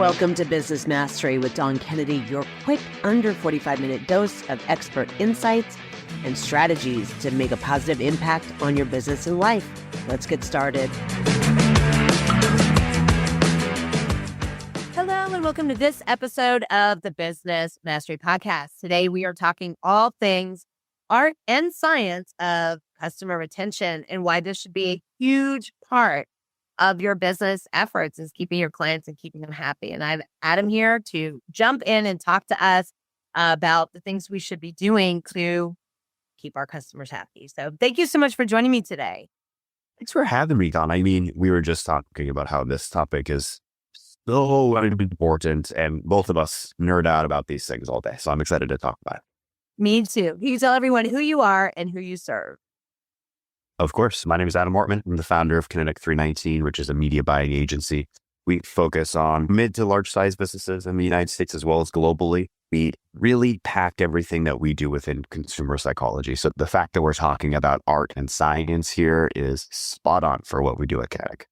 Welcome to Business Mastery with Dawn Kennedy, your quick under 45-minute dose of expert insights and strategies to make a positive impact on your business and life. Let's get started. Hello, and welcome to this episode of the Business Mastery Podcast. Today, we are talking all things art and science of customer retention and why this should be a huge part of your business efforts is keeping your clients and keeping them happy. And I have Adam here to jump in and talk to us about the things we should be doing to keep our customers happy. So thank you so much for joining me today. Thanks for having me, Don. I mean, we were just talking about how this topic is so important, and both of us nerd out about these things all day. So I'm excited to talk about it. Me too. Can you tell everyone who you are and who you serve? Of course. My name is Adam Ortman. I'm the founder of Kinetic 319, which is a media buying agency. We focus on mid to large size businesses in the United States as well as globally. We really pack everything that we do within consumer psychology. So the fact that we're talking about art and science here is spot on for what we do at Kinetic.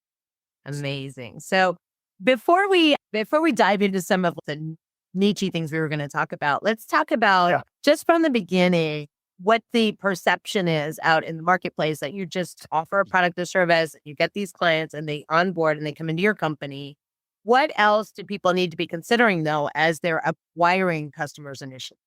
Amazing. So before we dive into some of the niche things we were going to talk about, let's talk about just from the beginning, what the perception is out in the marketplace that you just offer a product or service, you get these clients and they onboard and they come into your company. What else do people need to be considering though, as they're acquiring customers initially?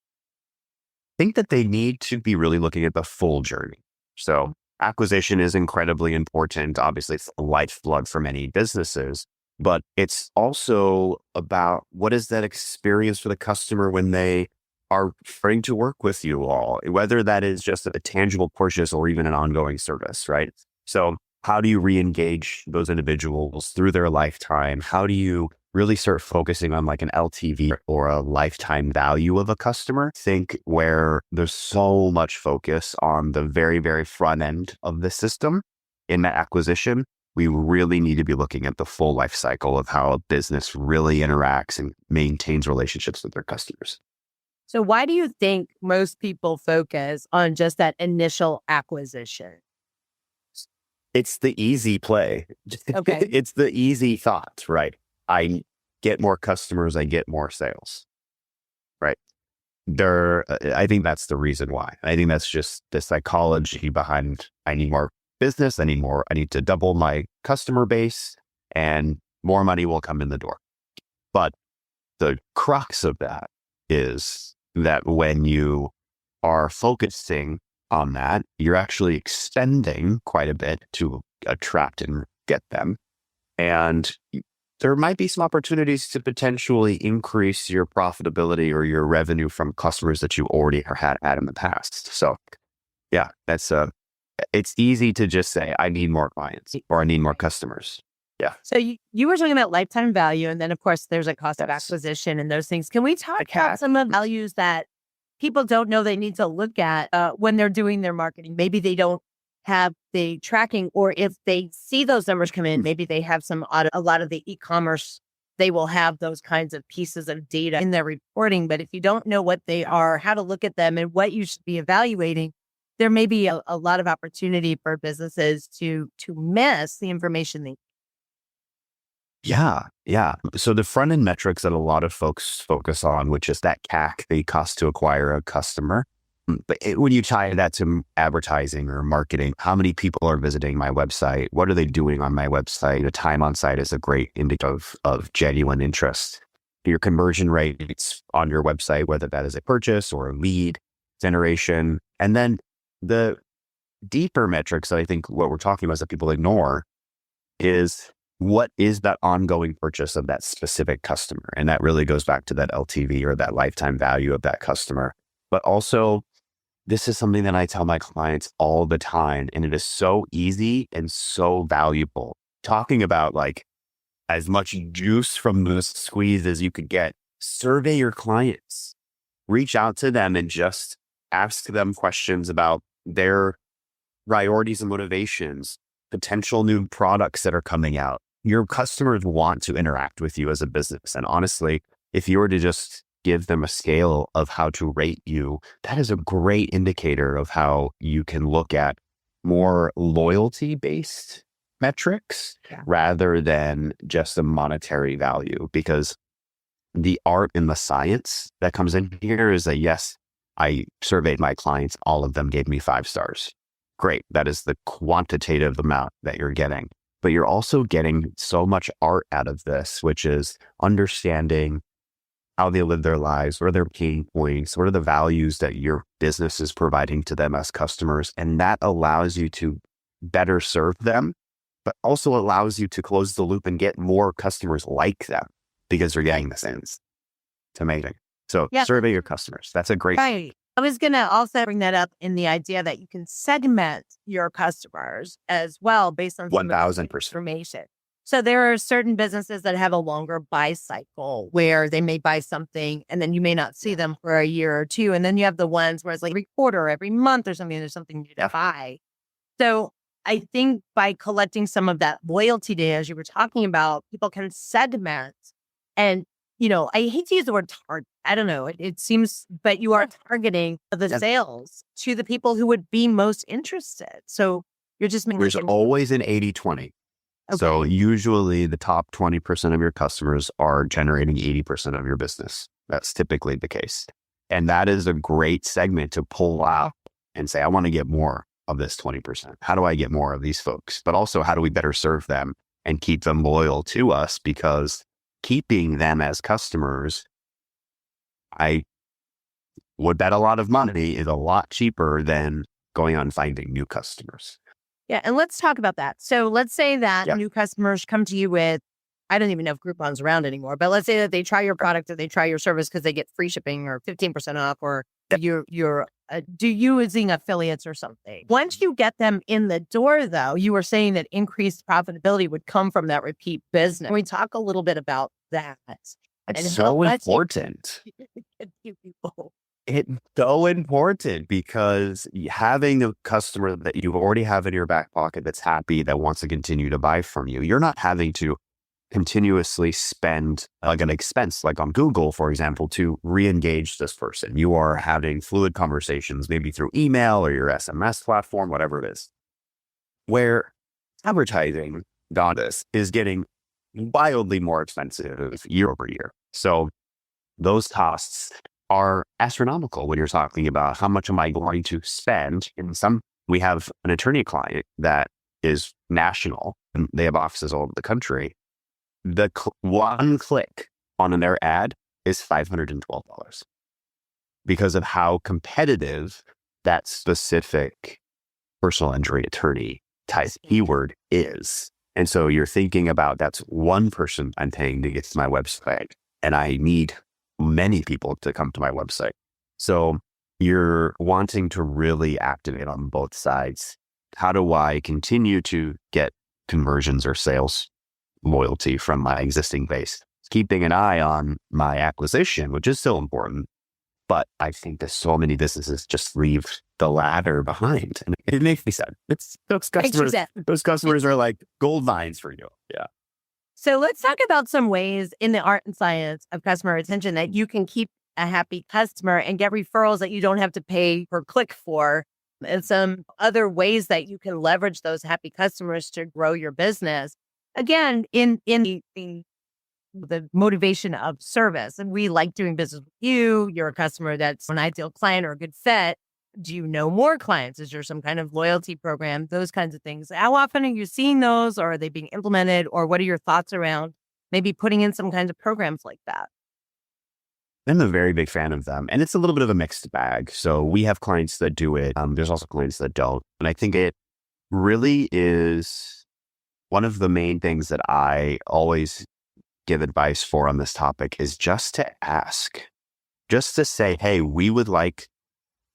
I think that they need to be really looking at the full journey. So acquisition is incredibly important. Obviously, it's the lifeblood for many businesses, but it's also about what is that experience for the customer when they are starting to work with you all, whether that is just a tangible purchase or even an ongoing service, right? So how do you re-engage those individuals through their lifetime? How do you really start focusing on like an LTV or a lifetime value of a customer? Think where there's so much focus on the very, very front end of the system in that acquisition. We really need to be looking at the full life cycle of how a business really interacts and maintains relationships with their customers. So why do you think most people focus on just that initial acquisition? It's the easy play. Okay. It's the easy thought, right? I get more customers, I get more sales, right? I think that's the reason why. I think that's just the psychology behind, I need more business, I need to double my customer base and more money will come in the door. But the crux of that is that when you are focusing on that, you're actually extending quite a bit to attract and get them. And there might be some opportunities to potentially increase your profitability or your revenue from customers that you already had in the past. So yeah, it's easy to just say, I need more clients or I need more customers. Yeah. So you were talking about lifetime value, and then of course there's a cost of acquisition and those things. Can we talk about some of the values that people don't know they need to look at when they're doing their marketing? Maybe they don't have the tracking, or if they see those numbers come in, maybe they have a lot of the e-commerce, they will have those kinds of pieces of data in their reporting. But if you don't know what they are, how to look at them and what you should be evaluating, there may be a lot of opportunity for businesses to miss the information they. Yeah. So the front end metrics that a lot of folks focus on, which is that CAC, the cost to acquire a customer. But when you tie that to advertising or marketing, how many people are visiting my website? What are they doing on my website? The time on site is a great indicator of genuine interest. Your conversion rates on your website, whether that is a purchase or a lead generation. And then the deeper metrics that I think what we're talking about is that people ignore is, what is that ongoing purchase of that specific customer? And that really goes back to that LTV or that lifetime value of that customer. But also, this is something that I tell my clients all the time, and it is so easy and so valuable. Talking about like as much juice from the squeeze as you could get. Survey your clients, reach out to them and just ask them questions about their priorities and motivations, potential new products that are coming out. Your customers want to interact with you as a business. And honestly, if you were to just give them a scale of how to rate you, that is a great indicator of how you can look at more loyalty-based metrics rather than just a monetary value. Because the art and the science that comes in here is that, yes, I surveyed my clients. All of them gave me 5 stars. Great. That is the quantitative amount that you're getting. But you're also getting so much art out of this, which is understanding how they live their lives, what are their pain points, what are the values that your business is providing to them as customers. And that allows you to better serve them, but also allows you to close the loop and get more customers like them because you're getting the same. It's amazing. So survey your customers. That's a great. Right. I was going to also bring that up in the idea that you can segment your customers as well based on 1,000% information. So there are certain businesses that have a longer buy cycle where they may buy something and then you may not see them for a year or two. And then you have the ones where it's like every quarter, every month or something, there's something new to buy. So I think by collecting some of that loyalty data, as you were talking about, people can segment. And, I hate to use the word target. I don't know. It seems, but you are targeting the sales to the people who would be most interested. So you're just making. There's always an 80-20. Okay. So usually the top 20% of your customers are generating 80% of your business. That's typically the case. And that is a great segment to pull out and say, I want to get more of this 20%. How do I get more of these folks? But also, how do we better serve them and keep them loyal to us? Because keeping them as customers, I would bet a lot of money, is a lot cheaper than going on finding new customers. Yeah. And let's talk about that. So let's say that new customers come to you with, I don't even know if Groupon's around anymore, but let's say that they try your product or they try your service because they get free shipping or 15% off, or you're using affiliates or something. Once you get them in the door, though, you were saying that increased profitability would come from that repeat business. Can we talk a little bit about that? It's so important. It's so important because having the customer that you already have in your back pocket that's happy, that wants to continue to buy from you, you're not having to continuously spend like an expense, like on Google, for example, to re-engage this person. You are having fluid conversations, maybe through email or your SMS platform, whatever it is, where advertising this is getting wildly more expensive year over year. So those costs are astronomical when you're talking about how much am I going to spend. We have an attorney client that is national and they have offices all over the country. The one click on their ad is $512 because of how competitive that specific personal injury attorney type keyword is. And so you're thinking about, that's one person I'm paying to get to my website, and I need many people to come to my website. So you're wanting to really activate on both sides. How do I continue to get conversions or sales loyalty from my existing base? Keeping an eye on my acquisition, which is still important. But I think that so many businesses just leave the ladder behind. And it makes me sad. Those customers are like gold mines for you. Yeah. So let's talk about some ways in the art and science of customer retention that you can keep a happy customer and get referrals that you don't have to pay per click for, and some other ways that you can leverage those happy customers to grow your business. Again, in the motivation of service. And we like doing business with you. You're a customer that's an ideal client or a good fit. Do you know more clients? Is there some kind of loyalty program? Those kinds of things. How often are you seeing those, or are they being implemented? Or what are your thoughts around maybe putting in some kinds of programs like that? I'm a very big fan of them. And it's a little bit of a mixed bag. So we have clients that do it. There's also clients that don't. And I think it really is one of the main things that I always give advice for on this topic is just to ask, just to say, hey, we would like,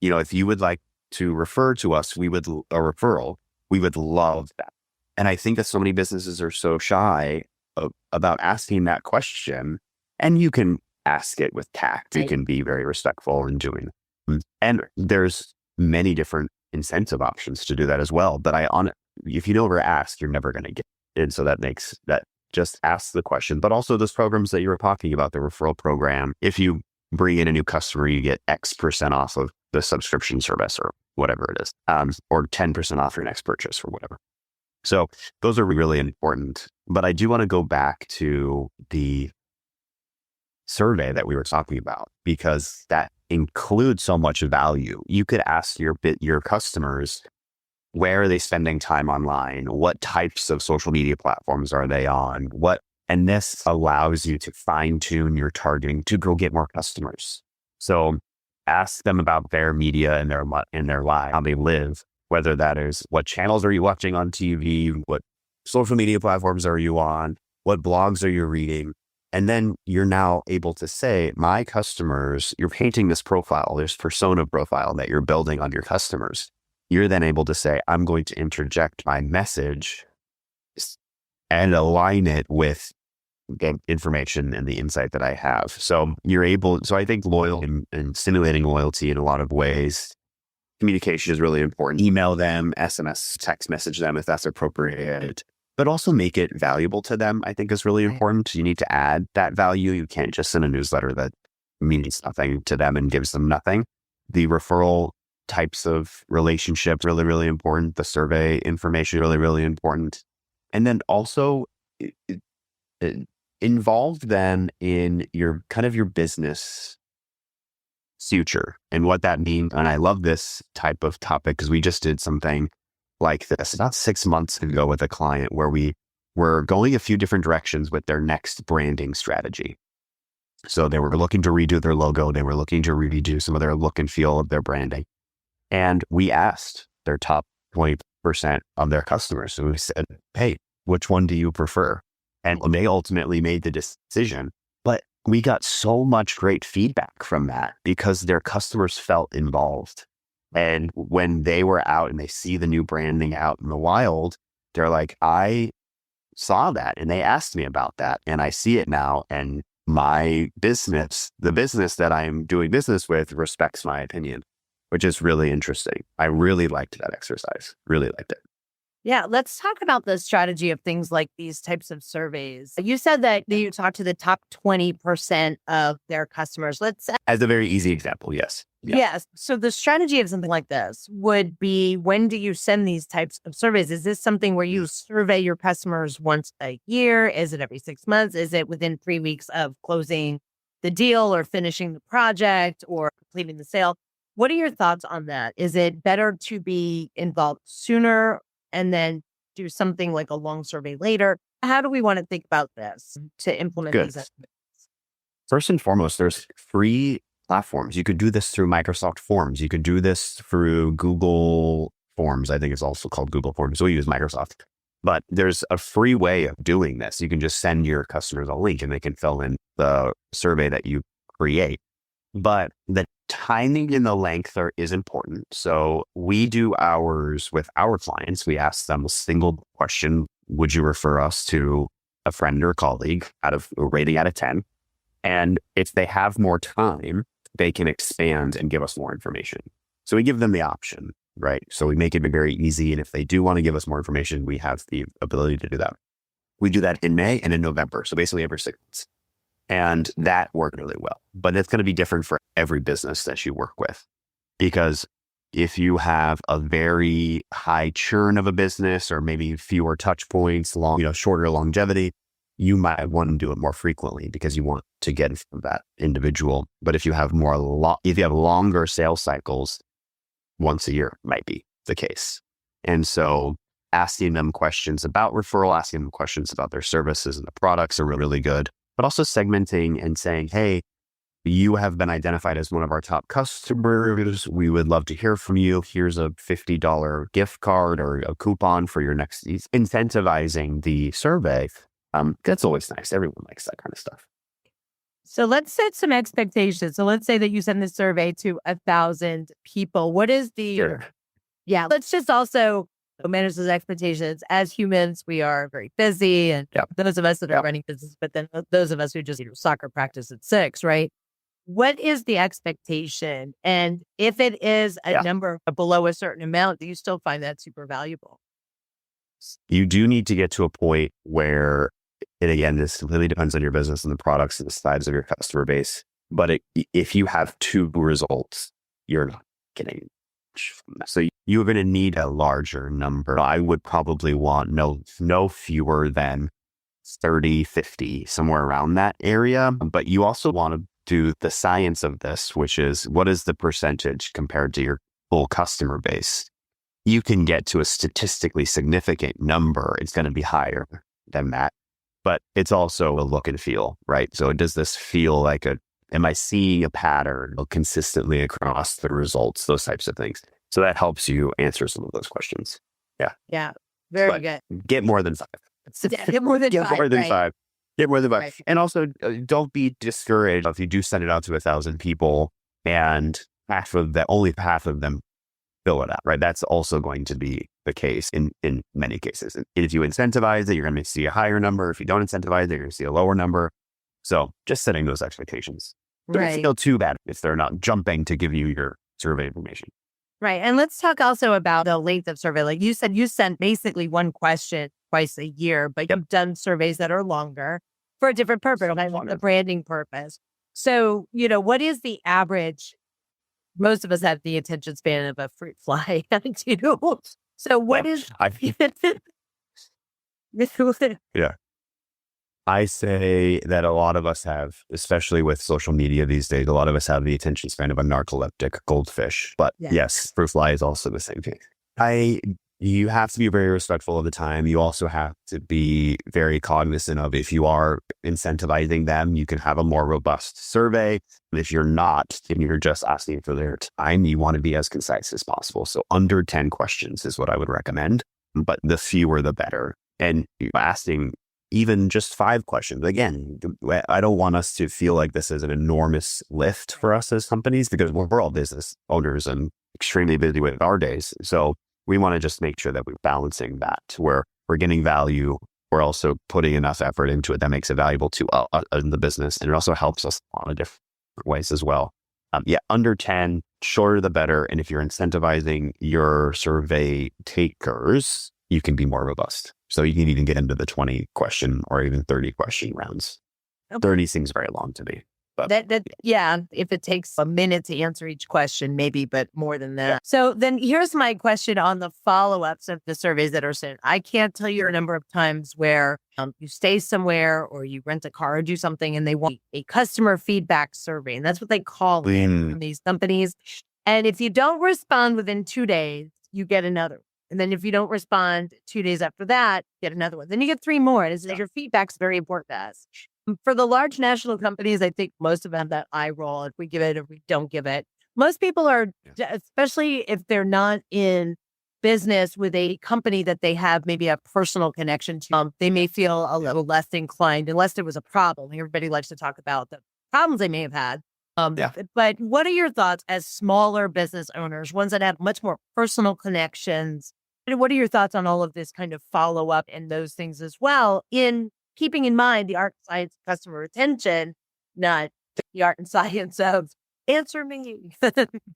if you would like to refer to us, a referral, we would love that. And I think that so many businesses are so shy about asking that question. And you can ask it with tact. You can be very respectful in doing it. And there's many different incentive options to do that as well. But if you never ask, you're never going to get it. And so that just ask the question. But also those programs that you were talking about, the referral program, if you bring in a new customer, you get X% off of the subscription service or whatever it is, or 10% off your next purchase or whatever. So those are really important. But I do want to go back to the survey that we were talking about, because that includes so much value. You could ask your customers, where are they spending time online? What types of social media platforms are they on? And this allows you to fine tune your targeting to go get more customers. So ask them about their media and their life, how they live, whether that is what channels are you watching on TV, what social media platforms are you on, what blogs are you reading? And then you're now able to say, my customers, you're painting this profile, this persona profile that you're building on your customers. You're then able to say, I'm going to interject my message and align it with the information and the insight that I have. So I think and stimulating loyalty in a lot of ways. Communication is really important. Email them, SMS, text message them if that's appropriate, but also make it valuable to them, I think is really important. You need to add that value. You can't just send a newsletter that means nothing to them and gives them nothing. The referral types of relationships really, really important. The survey information really, really important. And then also involve them in your business future and what that means. And I love this type of topic because we just did something like this about 6 months ago with a client where we were going a few different directions with their next branding strategy. So they were looking to redo their logo. They were looking to redo some of their look and feel of their branding. And we asked their top 20% of their customers. So we said, hey, which one do you prefer? And they ultimately made the decision. But we got so much great feedback from that because their customers felt involved. And when they were out and they see the new branding out in the wild, they're like, I saw that and they asked me about that and I see it now. And my business, the business that I'm doing business with, respects my opinion, which is really interesting. I really liked that exercise. Really liked it. Yeah, let's talk about the strategy of things like these types of surveys. You said that you talked to the top 20% of their customers. As a very easy example, yes. Yeah. Yes. So the strategy of something like this would be, when do you send these types of surveys? Is this something where you survey your customers once a year? Is it every 6 months? Is it within 3 weeks of closing the deal or finishing the project or completing the sale? What are your thoughts on that? Is it better to be involved sooner and then do something like a long survey later? How do we want to think about this to implement Good. these estimates? First and foremost, there's free platforms. You could do this through Microsoft Forms. You could do this through Google Forms. I think it's also called Google Forms. We use Microsoft. But there's a free way of doing this. You can just send your customers a link and they can fill in the survey that you create. But the timing and the length is important. So we do ours with our clients. We ask them a single question. Would you refer us to a friend or colleague out of a rating out of 10? And if they have more time, they can expand and give us more information. So we give them the option, right? So we make it very easy. And if they do want to give us more information, we have the ability to do that. We do that in May and in November. So basically every 6 months. And that worked really well. But it's going to be different for every business that you work with. Because if you have a very high churn of a business or maybe fewer touch points, shorter longevity, you might want to do it more frequently because you want to get from that individual. But if you have if you have longer sales cycles, once a year might be the case. And so asking them questions about referral, asking them questions about their services and the products are really, really good. But also segmenting and saying, hey, you have been identified as one of our top customers. We would love to hear from you. Here's a $50 gift card or a coupon for your next, incentivizing the survey. That's always nice. Everyone likes that kind of stuff. So let's set some expectations. So let's say that you send this survey to 1,000 people. What is Sure. let's just also manage those expectations. As humans, we are very busy, and those of us that are running business, but then those of us who just soccer practice at 6, right? What is the expectation? And if it is a number below a certain amount, do you still find that super valuable? You do need to get to a point where, and again, this completely depends on your business and the products and the size of your customer base. But if you have 2 results, you're not getting much from that. So you're going to need a larger number. I would probably want no fewer than 30, 50, somewhere around that area. But you also want to do the science of this, which is what is the percentage compared to your full customer base? You can get to a statistically significant number. It's going to be higher than that, but it's also a look and feel, right? So does this feel like am I seeing a pattern consistently across the results, those types of things? So that helps you answer some of those questions. Yeah. Yeah. Very But good. get more than 5. Get more than Get 5. more than right. 5. Get more than 5. Right. And also don't be discouraged if you do send it out to 1,000 people and only half of them fill it out, right? That's also going to be the case in many cases. And if you incentivize it, you're going to see a higher number. If you don't incentivize it, you're going to see a lower number. So just setting those expectations. Don't Right. feel too bad if they're not jumping to give you your survey information. Right. And let's talk also about the length of survey. Like you said, you sent basically one question twice a year, but you've done surveys that are longer for a different purpose, like the branding purpose. So, what is the average? Most of us have the attention span of a fruit fly. So what is? Yeah. I say that a lot of us have, especially with social media these days, a lot of us have the attention span of a narcoleptic goldfish. But yes, fruit fly is also the same thing. You have to be very respectful of the time. You also have to be very cognizant of if you are incentivizing them, you can have a more robust survey. If you're not, and you're just asking for their time, you want to be as concise as possible. So under 10 questions is what I would recommend, but the fewer, the better. And asking even just 5 questions. Again, I don't want us to feel like this is an enormous lift for us as companies because we're all business owners and extremely busy with our days. So we want to just make sure that we're balancing that where we're getting value. We're also putting enough effort into it that makes it valuable to the business. And it also helps us on a different ways as well. Under 10, shorter the better. And if you're incentivizing your survey takers, you can be more robust. So you can even get into the 20 question or even 30 question rounds. Okay. 30 seems very long to me. But if it takes a minute to answer each question, maybe, but more than that. Yeah. So then here's my question on the follow-ups of the surveys that are sent. I can't tell you a number of times where you stay somewhere or you rent a car or do something and they want a customer feedback survey. And that's what they call it from these companies. And if you don't respond within 2 days, you get another. And then if you don't respond 2 days after that, get another one. Then you get 3 more. And your feedback's very important to us. For the large national companies, I think most of them have that eye roll. If we give it, if we don't give it. Most people are, especially if they're not in business with a company that they have maybe a personal connection to, they may feel a little less inclined unless there was a problem. Everybody likes to talk about the problems they may have had. But what are your thoughts as smaller business owners, ones that have much more personal connections? What are your thoughts on all of this kind of follow up and those things as well, in keeping in mind the art and science of customer retention, not the art and science of answer me?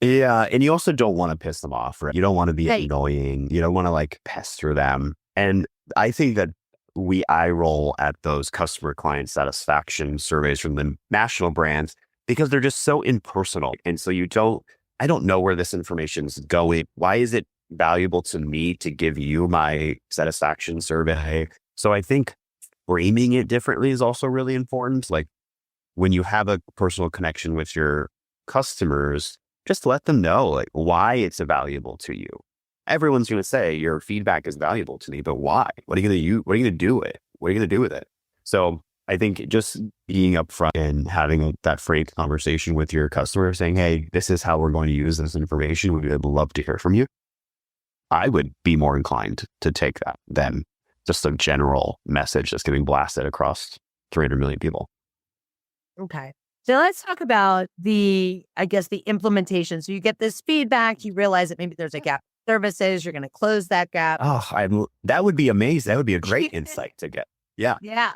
Yeah. And you also don't want to piss them off, right? You don't want to be annoying. You don't want to pester them. And I think that we eye roll at those customer client satisfaction surveys from the national brands because they're just so impersonal. And so I don't know where this information is going. Why is it valuable to me to give you my satisfaction survey? So I think framing it differently is also really important. Like when you have a personal connection with your customers, just let them know why it's valuable to you. Everyone's going to say your feedback is valuable to me, but why? What are you going to use? What are you going to do with it? What are you going to do with it? So I think just being upfront and having that frank conversation with your customer saying, hey, this is how we're going to use this information. We would love to hear from you. I would be more inclined to take that than just a general message that's getting blasted across 300 million people. Okay. So let's talk about the implementation. So you get this feedback, you realize that maybe there's a gap in services, you're going to close that gap. Oh, that would be amazing. That would be a great insight to get. Yeah. Yeah.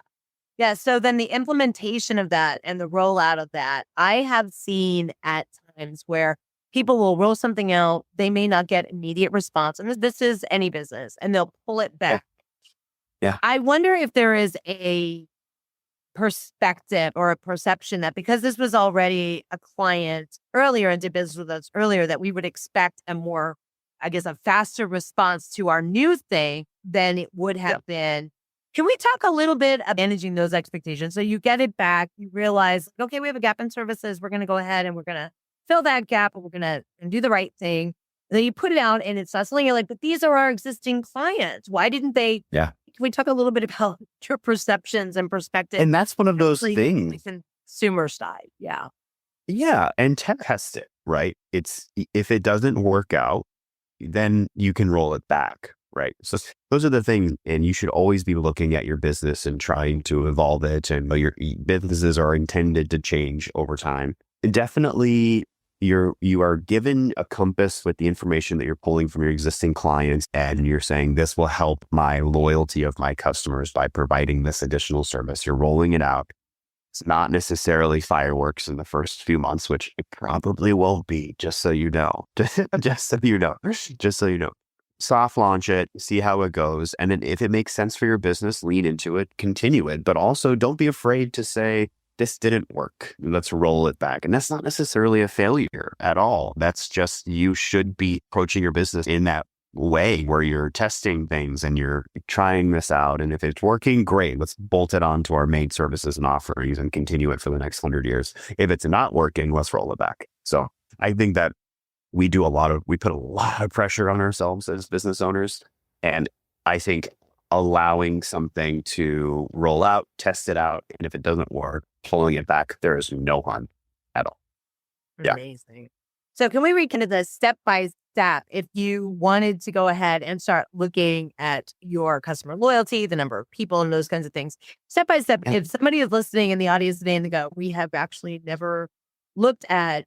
Yeah. So then the implementation of that and the rollout of that, I have seen at times where people will roll something out. They may not get immediate response. And this is any business, and they'll pull it back. Yeah. I wonder if there is a perspective or a perception that because this was already a client earlier and did business with us earlier, that we would expect a more, a faster response to our new thing than it would have been Can we talk a little bit about managing those expectations? So you get it back, you realize, okay, we have a gap in services. We're going to go ahead and we're going to fill that gap and we're going to do the right thing. And then you put it out and it's hustling. You're like, but these are our existing clients. Why didn't they? Yeah. Can we talk a little bit about your perceptions and perspective? And that's one of those Like things. consumer side. Yeah. Yeah. And test it, right? If it doesn't work out, then you can roll it back, right? So those are the things, and you should always be looking at your business and trying to evolve it. And your businesses are intended to change over time. And definitely, you are given a compass with the information that you're pulling from your existing clients, and you're saying this will help my loyalty of my customers by providing this additional service. You're rolling it out. It's not necessarily fireworks in the first few months, which it probably will be, just so you know. Just so you know. Just so you know. Soft launch it, see how it goes. And then if it makes sense for your business, lean into it, continue it. But also don't be afraid to say, this didn't work. Let's roll it back. And that's not necessarily a failure at all. That's just, you should be approaching your business in that way where you're testing things and you're trying this out. And if it's working, great. Let's bolt it onto our main services and offerings and continue it for the next 100 years. If it's not working, let's roll it back. So I think that we put a lot of pressure on ourselves as business owners. And I think allowing something to roll out, test it out, and if it doesn't work, pulling it back, there is no harm at all. Yeah. Amazing. So can we read kind of the step by step if you wanted to go ahead and start looking at your customer loyalty, the number of people and those kinds of things? Step by step, if somebody is listening in the audience today and they go, we have actually never looked at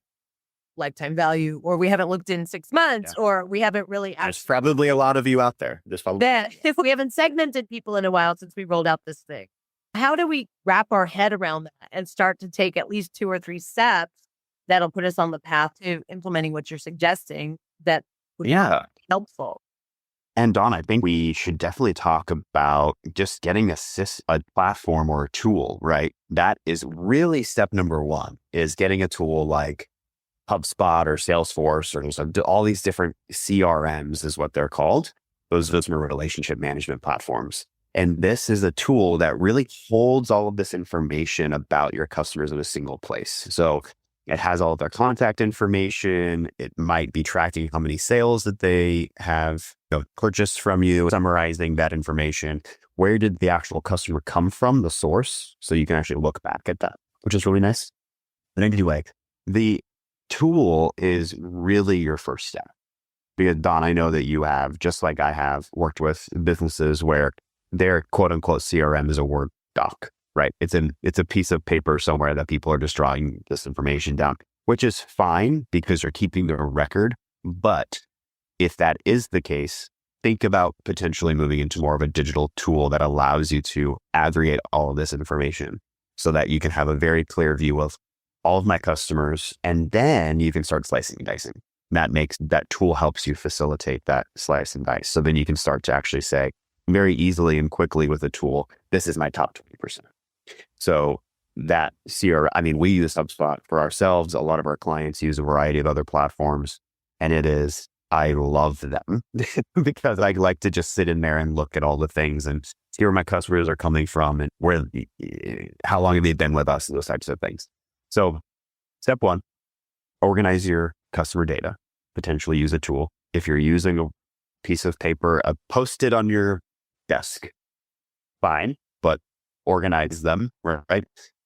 lifetime value, or we haven't looked in 6 months, or we haven't really There's probably a lot of you out there. that if we haven't segmented people in a while since we rolled out this thing, how do we wrap our head around that and start to take at least 2 or 3 steps that'll put us on the path to implementing what you're suggesting that would be helpful? And Dawn, I think we should definitely talk about just getting a platform or a tool, right? That is really step number 1, is getting a tool like HubSpot or Salesforce or all these different CRMs is what they're called. Those are customer relationship management platforms. And this is a tool that really holds all of this information about your customers in a single place. So it has all of their contact information. It might be tracking how many sales that they have purchased from you, summarizing that information. Where did the actual customer come from, the source? So you can actually look back at that, which is really nice. But anyway, the tool is really your first step. Because Don, I know that you have, just like I have, worked with businesses where their quote unquote CRM is a Word doc, right? It's a piece of paper somewhere that people are just drawing this information down, which is fine because you're keeping the record. But if that is the case, think about potentially moving into more of a digital tool that allows you to aggregate all of this information so that you can have a very clear view of all of my customers, and then you can start slicing and dicing. That tool helps you facilitate that slice and dice. So then you can start to actually say very easily and quickly with a tool, this is my top 20%. So that we use HubSpot for ourselves. A lot of our clients use a variety of other platforms, and I love them because I like to just sit in there and look at all the things and see where my customers are coming from and how long have they been with us and those types of things. So step 1, organize your customer data, potentially use a tool. If you're using a piece of paper, post it on your desk, fine, but organize them, right?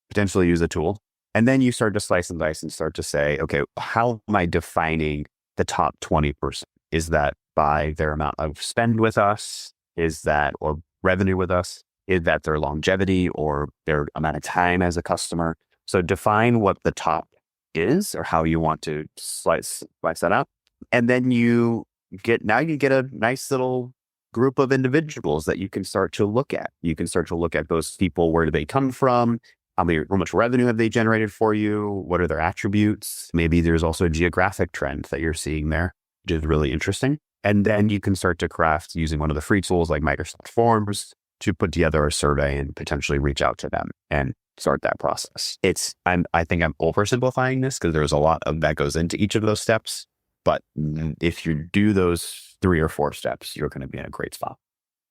Potentially use a tool. And then you start to slice and dice and start to say, okay, how am I defining the top 20%? Is that by their amount of spend with us? Is that, or revenue with us? Is that their longevity or their amount of time as a customer? So define what the top is or how you want to slice that out. And then you get a nice little group of individuals that you can start to look at. You can start to look at those people. Where do they come from? How much revenue have they generated for you? What are their attributes? Maybe there's also a geographic trend that you're seeing there, which is really interesting. And then you can start to craft using one of the free tools like Microsoft Forms to put together a survey and potentially reach out to them and start that process. I think I'm oversimplifying this because there's a lot of that goes into each of those steps. But if you do those 3 or 4 steps, you're going to be in a great spot.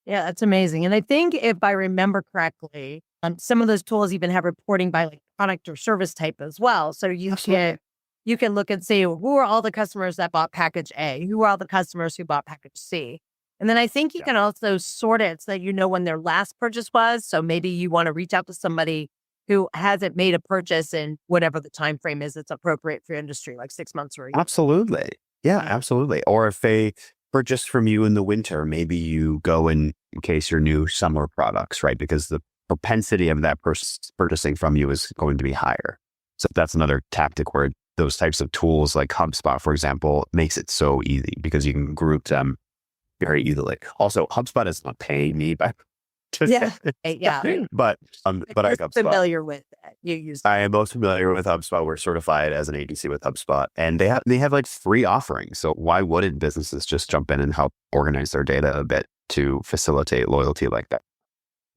Yeah, that's amazing. And I think if I remember correctly, some of those tools even have reporting by like product or service type as well. So you can look and see who are all the customers that bought package A, who are all the customers who bought package C. And then I think you Yeah. can also sort it so that you know when their last purchase was. So maybe you want to reach out to somebody who hasn't made a purchase in whatever the time frame is that's appropriate for your industry, like 6 months or a year. Absolutely. Yeah, Yeah. absolutely. Or if they purchased from you in the winter, maybe you go in case your new summer products, right? Because the propensity of that purchasing from you is going to be higher. So that's another tactic where those types of tools like HubSpot, for example, makes it so easy because you can group them very easily. Also, HubSpot is not paying me, but Yeah. Yeah. but I You're like HubSpot. familiar with it. You use I am most familiar with HubSpot. We're certified as an agency with HubSpot, and they have like free offerings. So why wouldn't businesses just jump in and help organize their data a bit to facilitate loyalty like that?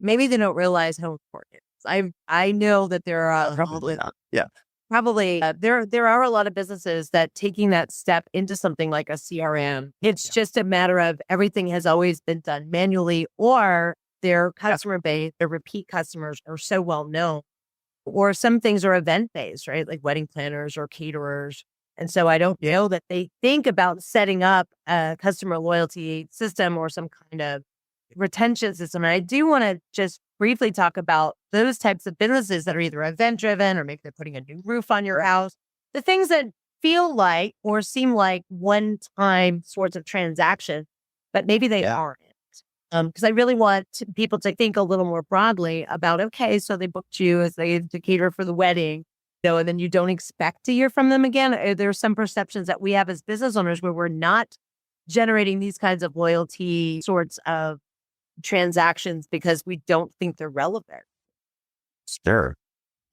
maybe they don't realize how important it is. I know that there are Probably not. Yeah. there are a lot of businesses that taking that step into something like a CRM. It's just a matter of everything has always been done manually, or their customer base, their repeat customers are so well known, or some things are event based, right? Like wedding planners or caterers. And so I don't know that they think about setting up a customer loyalty system or some kind of retention system. And I do want to just briefly talk about those types of businesses that are either event driven or maybe they're putting a new roof on your house. The things that feel like or seem like one time sorts of transaction, but maybe they aren't. Because I really want people to think a little more broadly about, okay, so they booked you as the caterer for the wedding, and then you don't expect to hear from them again. There are some perceptions that we have as business owners where we're not generating these kinds of loyalty sorts of transactions because we don't think they're relevant. Sure.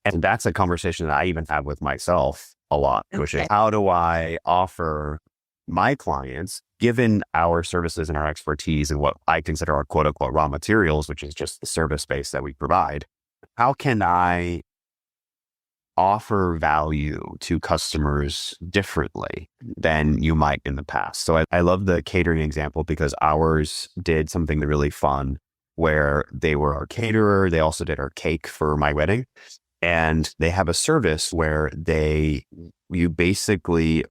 And that's a conversation that I even have with myself a lot, which is how do I offer my clients, given our services and our expertise and what I consider our quote unquote raw materials, which is just the service base that we provide, how can I offer value to customers differently than you might in the past? So I love the catering example because ours did something really fun where they were our caterer. They also did our cake for my wedding. And they have a service where you basically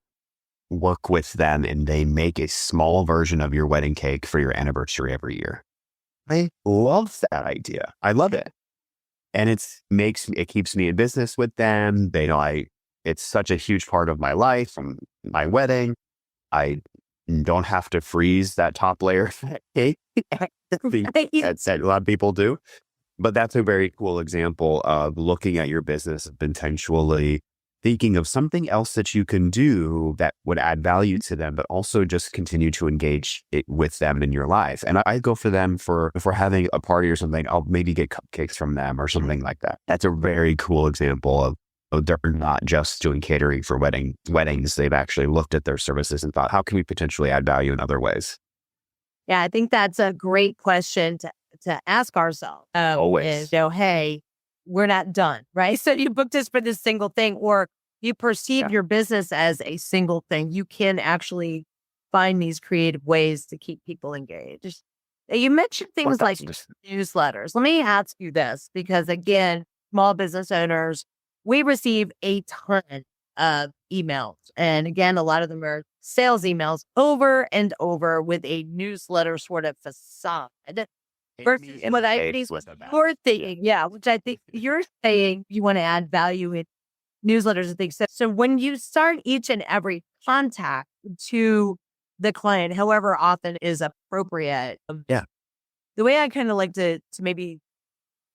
work with them and they make a small version of your wedding cake for your anniversary every year. I love that idea. I love it. And it keeps me in business with them. They know it's such a huge part of my life from my wedding. I don't have to freeze that top layer of that cake. That a lot of people do. But that's a very cool example of looking at your business and potentially thinking of something else that you can do that would add value to them, but also just continue to engage with them in your life. And I go for them if we're having a party or something, I'll maybe get cupcakes from them or something like that. That's a very cool example of they're not just doing catering for weddings. They've actually looked at their services and thought, how can we potentially add value in other ways? Yeah, I think that's a great question to ask ourselves. Always. Hey, we're not done, right? So you booked us for this single thing, or you perceive your business as a single thing. You can actually find these creative ways to keep people engaged. You mentioned things like newsletters. Let me ask you this, because again, small business owners, we receive a ton of emails. And again, a lot of them are sales emails over and over with a newsletter sort of facade. Versus what I think you're thinking, which I think you're saying you want to add value in newsletters and things. So when you start each and every contact to the client, however often is appropriate, the way I kind of like to maybe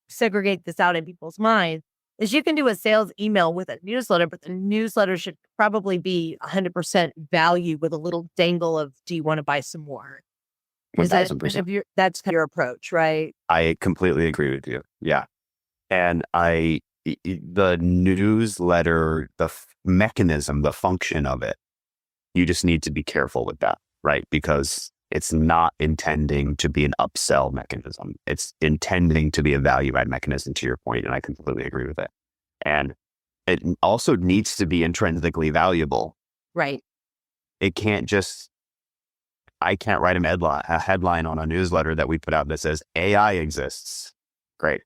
segregate this out in people's minds is you can do a sales email with a newsletter, but the newsletter should probably be 100% value with a little dangle of, do you want to buy some more? That's your approach, right? I completely agree with you. Yeah. And the newsletter, the mechanism, the function of it, you just need to be careful with that, right? Because it's not intending to be an upsell mechanism. It's intending to be a value add mechanism, to your point, and I completely agree with it. And it also needs to be intrinsically valuable. Right. It can't just I can't write a headline on a newsletter that we put out that says AI exists. Great.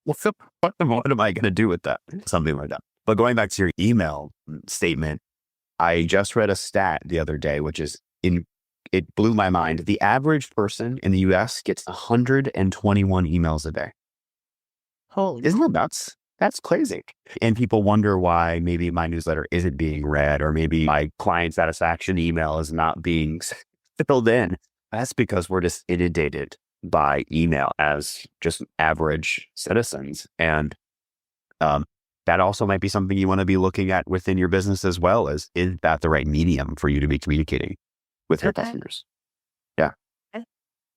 Well, what am I going to do with that? Something like that. But going back to your email statement, I just read a stat the other day, it blew my mind. The average person in the US gets 121 emails a day. Holy. Isn't that nuts? That's crazy. And people wonder why maybe my newsletter isn't being read, or maybe my client satisfaction email is not being filled in. That's because we're just inundated by email as just average citizens. And that also might be something you want to be looking at within your business as well. Is that the right medium for you to be communicating with your customers? Yeah.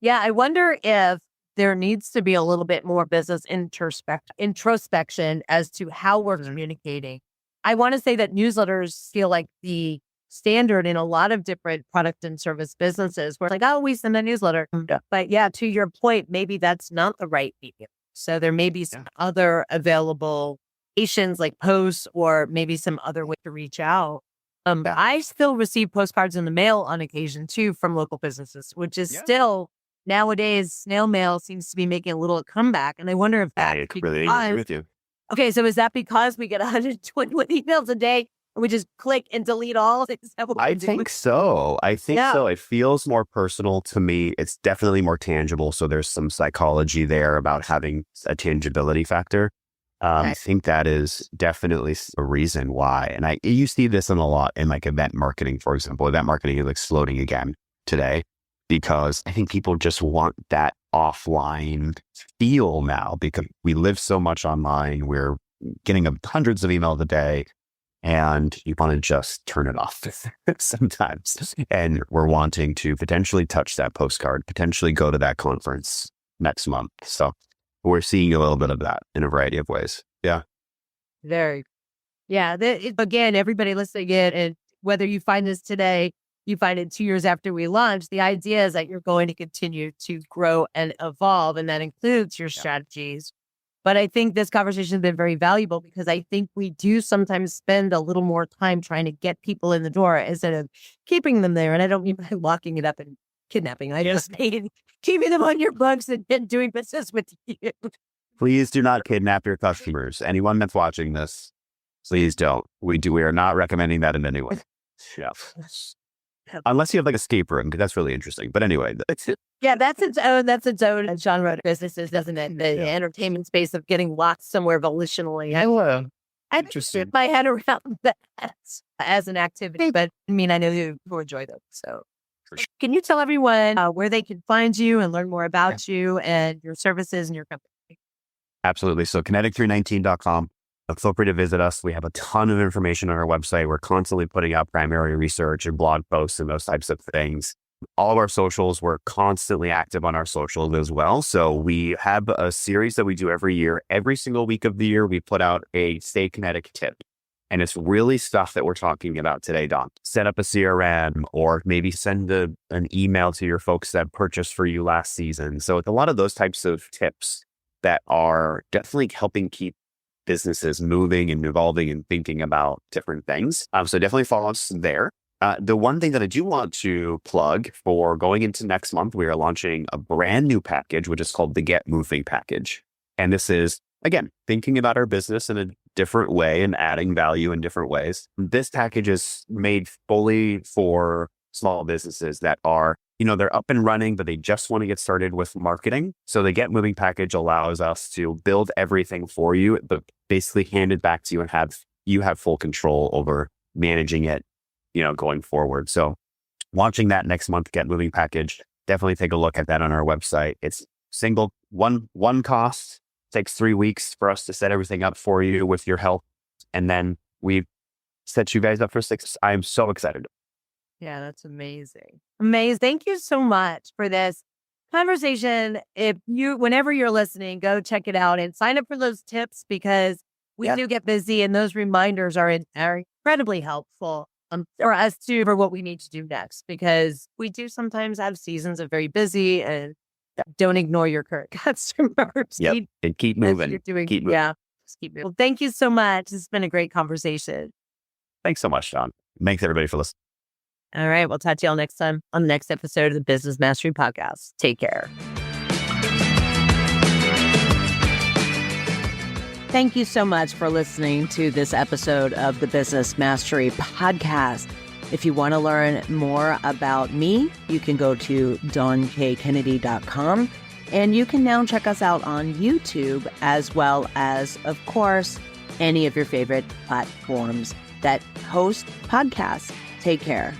Yeah. I wonder if there needs to be a little bit more business introspection as to how we're communicating. I want to say that newsletters feel like the standard in a lot of different product and service businesses. We're like, oh, we send a newsletter. Yeah. But yeah, to your point, maybe that's not the right medium. So there may be some other available stations like posts, or maybe some other way to reach out. I still receive postcards in the mail on occasion too from local businesses, which is still nowadays snail mail seems to be making a little comeback. And I wonder if that I really agree with you. Okay, so is that because we get 121 emails a day and we just click and delete all? Is that what I think so. So. It feels more personal to me. It's definitely more tangible. So there's some psychology there about having a tangibility factor. I think that is definitely a reason why. And you see this in a lot in like event marketing, for example. Event marketing is exploding again today because I think people just want that offline feel now, because we live so much online. We're getting hundreds of emails a day, and you want to just turn it off sometimes. And we're wanting to potentially touch that postcard, potentially go to that conference next month. So we're seeing a little bit of that in a variety of ways. Yeah. Very. Yeah. Again, everybody listening in, and whether you find this today, you find it 2 years after we launch, the idea is that you're going to continue to grow and evolve, and that includes your strategies. But I think this conversation has been very valuable, because I think we do sometimes spend a little more time trying to get people in the door instead of keeping them there. And I don't mean by locking it up and kidnapping. I just mean keeping them on your books and doing business with you. Please do not kidnap your customers. Anyone that's watching this, please don't. We are not recommending that in any way. Yeah. Unless you have like escape room, because that's really interesting. But anyway. That's its own genre of businesses, doesn't it? The entertainment space of getting locked somewhere volitionally. I just wrap my head around that as an activity. But I mean, I know you enjoy them. So can you tell everyone where they can find you and learn more about you and your services and your company? Absolutely. So kinetic319.com. Feel free to visit us. We have a ton of information on our website. We're constantly putting out primary research and blog posts and those types of things. All of our socials, we're constantly active on our socials as well. So we have a series that we do every year. Every single week of the year, we put out a Stay Kinetic tip. And it's really stuff that we're talking about today, Don. Set up a CRM, or maybe send an email to your folks that purchased for you last season. So it's a lot of those types of tips that are definitely helping keep businesses moving and evolving and thinking about different things. So definitely follow us there. The one thing that I do want to plug for going into next month, we are launching a brand new package, which is called the Get Moving package. And this is, again, thinking about our business in a different way and adding value in different ways. This package is made fully for small businesses that are, they're up and running, but they just want to get started with marketing. So the Get Moving package allows us to build everything for you, but basically hand it back to you and have full control over managing it, going forward. So launching that next month, Get Moving package, definitely take a look at that on our website. It's single one cost. Takes 3 weeks for us to set everything up for you with your help. And then we set you guys up for 6. I'm so excited. Yeah, that's amazing. Amazing. Thank you so much for this conversation. Whenever you're listening, go check it out and sign up for those tips, because we do get busy, and those reminders are incredibly helpful for us for what we need to do next, because we do sometimes have seasons of very busy, and don't ignore your current customers. Yep. And keep moving. Keep moving. Yeah. Just keep moving. Well, thank you so much. It's been a great conversation. Thanks so much, John. Thanks everybody for listening. All right. We'll talk to y'all next time on the next episode of the Business Mastery Podcast. Take care. Thank you so much for listening to this episode of the Business Mastery Podcast. If you want to learn more about me, you can go to dawnkennedy.com, and you can now check us out on YouTube, as well as, of course, any of your favorite platforms that host podcasts. Take care.